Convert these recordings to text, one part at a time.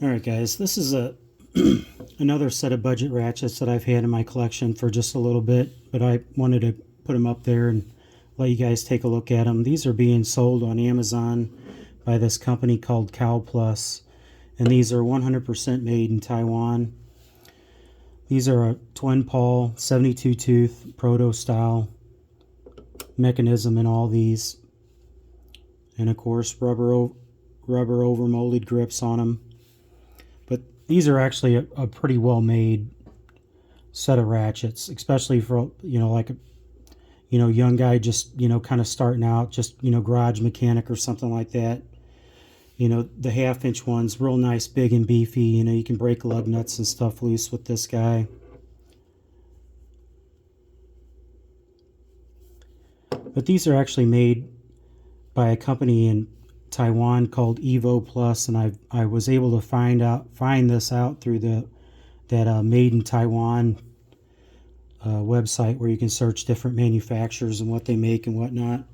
Alright guys, this is a another set of budget ratchets that I've had in my collection for just a little bit, but I wanted to put them up there and let you guys take a look at them. These are being sold on Amazon by this company called Kauplus, and these are 100% made in Taiwan. These are a twin pawl 72 tooth proto style mechanism in all these, and of course rubber over molded grips on them. But these are actually a pretty well made set of ratchets, especially for, like a, young guy just, kind of starting out, just, garage mechanic or something like that. The 1/2 inch ones, real nice, big and beefy. You can break lug nuts and stuff loose with this guy. But these are actually made by a company in Taiwan called Evo Plus, and I was able to find this out through that Made in Taiwan website, where you can search different manufacturers and what they make and whatnot.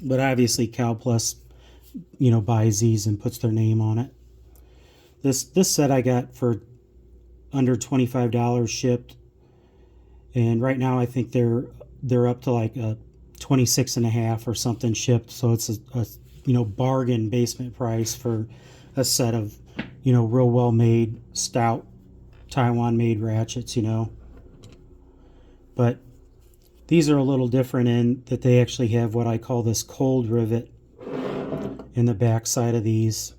But obviously Kauplus, buys these and puts their name on it. This set I got for under $25 shipped, and right now I think they're up to like a 26.5 or something shipped, so it's a bargain basement price for a set of real well made stout Taiwan made ratchets. But these are a little different in that they actually have what I call this cold rivet in the back side of these,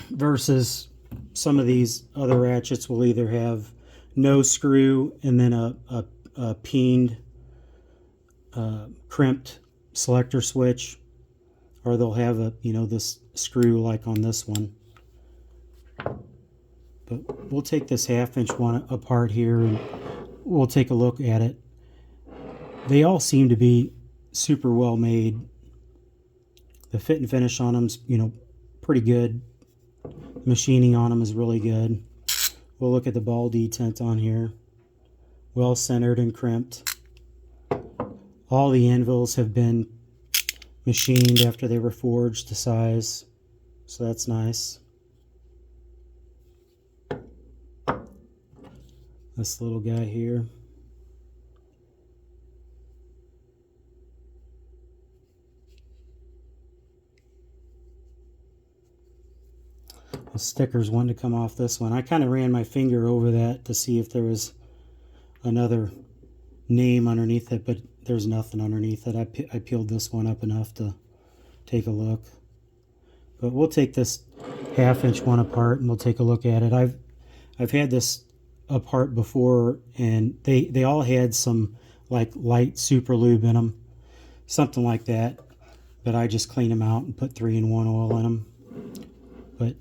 versus some of these other ratchets will either have no screw and then a peened crimped selector switch, or they'll have this screw like on this one. But we'll take this 1/2 inch one apart here and we'll take a look at it. They all seem to be super well made. The fit and finish on them's pretty good. Machining on them is really good. We'll look at the ball detent on here. Well centered and crimped. All the anvils have been machined after they were forged to size, so that's nice. This little guy here. The stickers wanted to come off this one. I kind of ran my finger over that to see if there was another name underneath it, but there's nothing underneath it. I peeled this one up enough to take a look. But we'll take this 1/2 inch one apart and we'll take a look at it. I've had this apart before, and they all had some like light super lube in them, something like that. But I just cleaned them out and put 3-in-1 oil in them. But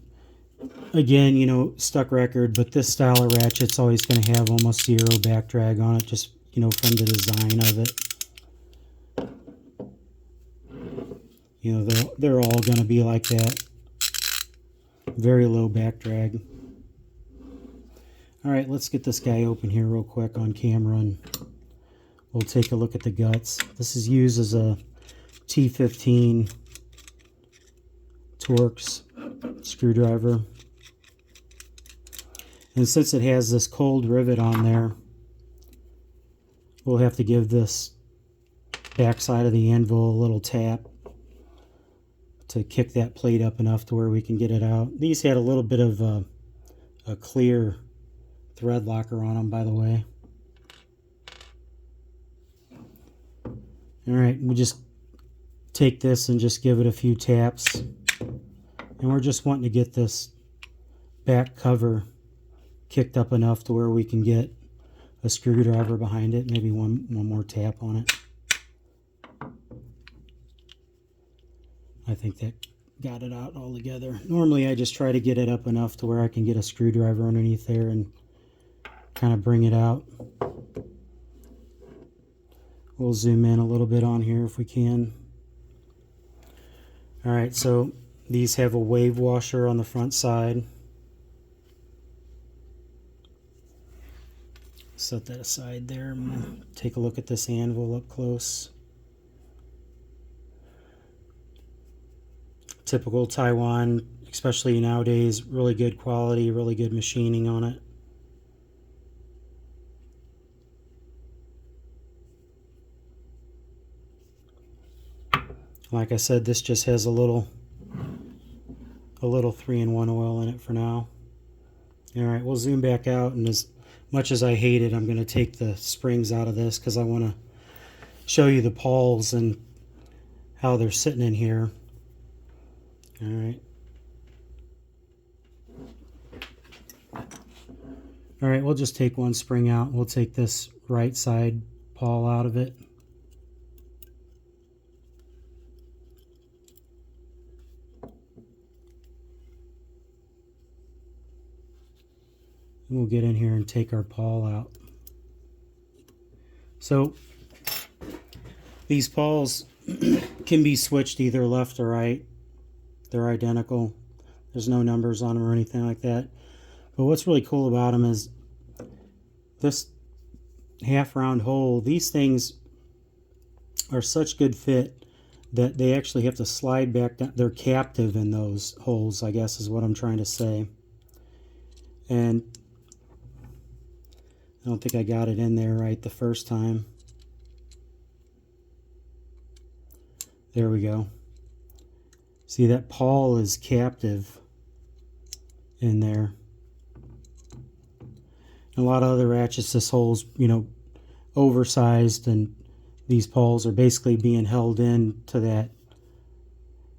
again, stuck record, but this style of ratchet's always going to have almost zero back drag on it, just from the design of it. They're all going to be like that. Very low back drag. All right, let's get this guy open here real quick on camera and we'll take a look at the guts. This is used as a T15 Torx screwdriver. And since it has this cold rivet on there, we'll have to give this backside of the anvil a little tap to kick that plate up enough to where we can get it out. These had a little bit of a clear thread locker on them, by the way. All right, we just take this and just give it a few taps, and we're just wanting to get this back cover kicked up enough to where we can get a screwdriver behind it. Maybe one more tap on it. I think that got it out all together. Normally I just try to get it up enough to where I can get a screwdriver underneath there and kind of bring it out. We'll zoom in a little bit on here if we can. Alright, so these have a wave washer on the front side. Set that aside there. I'm going to take a look at this anvil up close. typical Taiwan, especially nowadays. Really good quality, really good machining on it. Like I said, this just has a little 3-in-1 oil in it for now. All right, we'll zoom back out, and as much as I hate it, I'm going to take the springs out of this because I want to show you the pawls and how they're sitting in here. All right. All right, we'll just take one spring out. We'll take this right side pawl out of it. And we'll get in here and take our pawl out. So these pawls can be switched either left or right. They're identical. There's no numbers on them or anything like that. But what's really cool about them is this half round hole. These things are such good fit that they actually have to slide back down. They're captive in those holes, I guess is what I'm trying to say. And I don't think I got it in there right the first time. There we go. See, that pawl is captive in there. And a lot of other ratchets, this hole's, oversized, and these pawls are basically being held in to that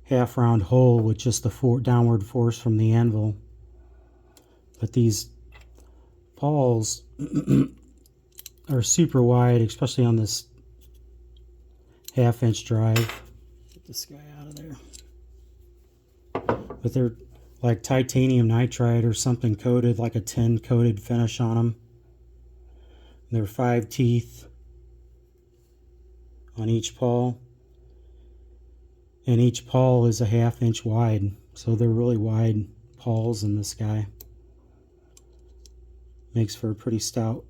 half round hole with just the downward force from the anvil. But these pawls are super wide, especially on this 1/2-inch drive. Get this guy out of there. But they're like titanium nitride or something coated, like a tin coated finish on them. There are 5 teeth on each pawl, and each pawl is a 1/2-inch wide, so they're really wide pawls in this guy. Makes for a pretty stout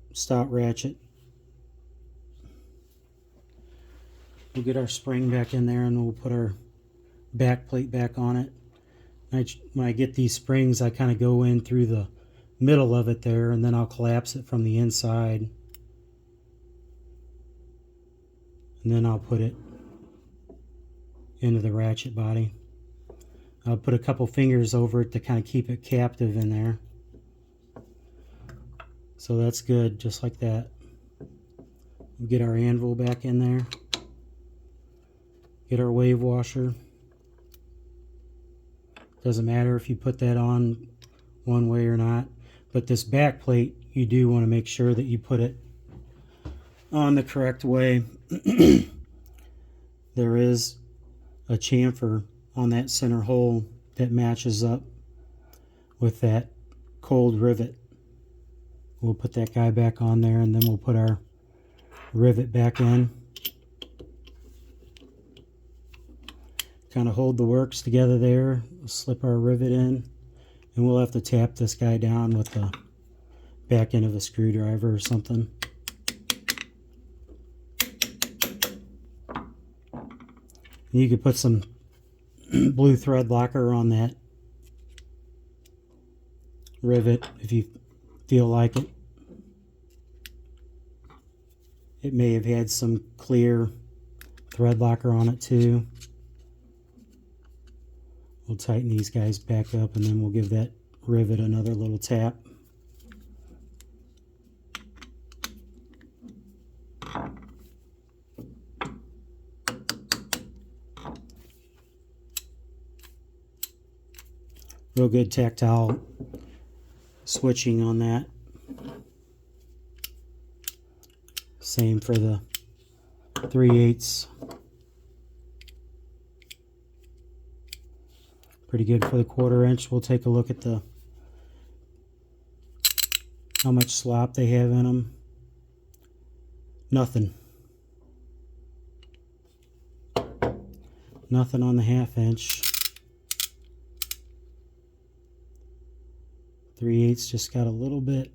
ratchet. We'll get our spring back in there, and we'll put our back plate back on it. When I get these springs, I kind of go in through the middle of it there, and then I'll collapse it from the inside. And then I'll put it into the ratchet body. I'll put a couple fingers over it to kind of keep it captive in there. So that's good, just like that. We'll get our anvil back in there. Get our wave washer. Doesn't matter if you put that on one way or not. But this back plate, you do want to make sure that you put it on the correct way. There is a chamfer on that center hole that matches up with that cold rivet. We'll put that guy back on there, and then we'll put our rivet back in. Kind of hold the works together there. We'll slip our rivet in, and we'll have to tap this guy down with the back end of a screwdriver or something. You could put some blue thread locker on that rivet if you feel like it. It may have had some clear thread locker on it too. We'll tighten these guys back up, and then we'll give that rivet another little tap. Real good tactile switching on that. Same for the 3/8. Pretty good for the 1/4 inch. We'll take a look at how much slop they have in them. Nothing. Nothing on the 1/2 inch. 3/8 just got a little bit.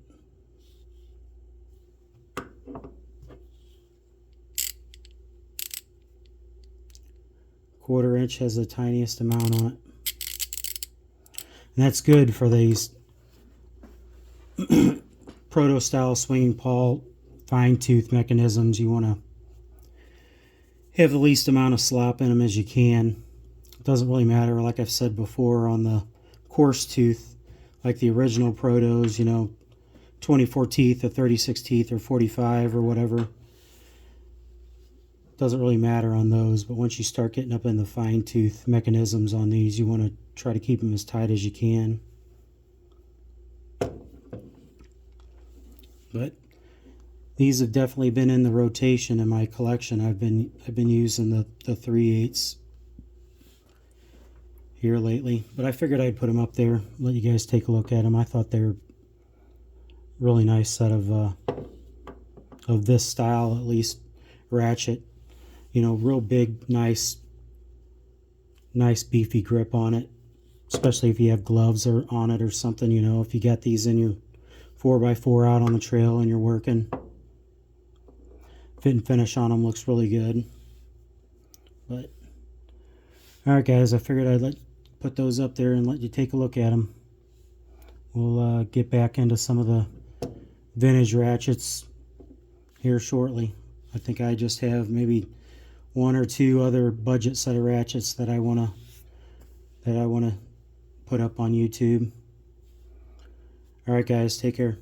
Quarter inch has the tiniest amount on it. And that's good for these proto style swinging pawl fine tooth mechanisms. You want to have the least amount of slop in them as you can. It doesn't really matter, like I've said before, on the coarse tooth, like the original protos, 24 teeth or 36 teeth or 45 or whatever. Doesn't really matter on those, but once you start getting up in the fine tooth mechanisms on these, you want to try to keep them as tight as you can. But these have definitely been in the rotation in my collection. I've been using the 3/8 here lately, but I figured I'd put them up there, let you guys take a look at them. I thought they were really nice set of this style, at least, ratchet. Real big, nice beefy grip on it, especially if you have gloves or on it or something. If you got these in your 4x4 out on the trail and you're working, fit and finish on them looks really good. But alright guys, I figured I'd put those up there and let you take a look at them. We'll get back into some of the vintage ratchets here shortly. I think I just have maybe one or two other budget set of ratchets that I want to put up on YouTube. Alright guys, take care.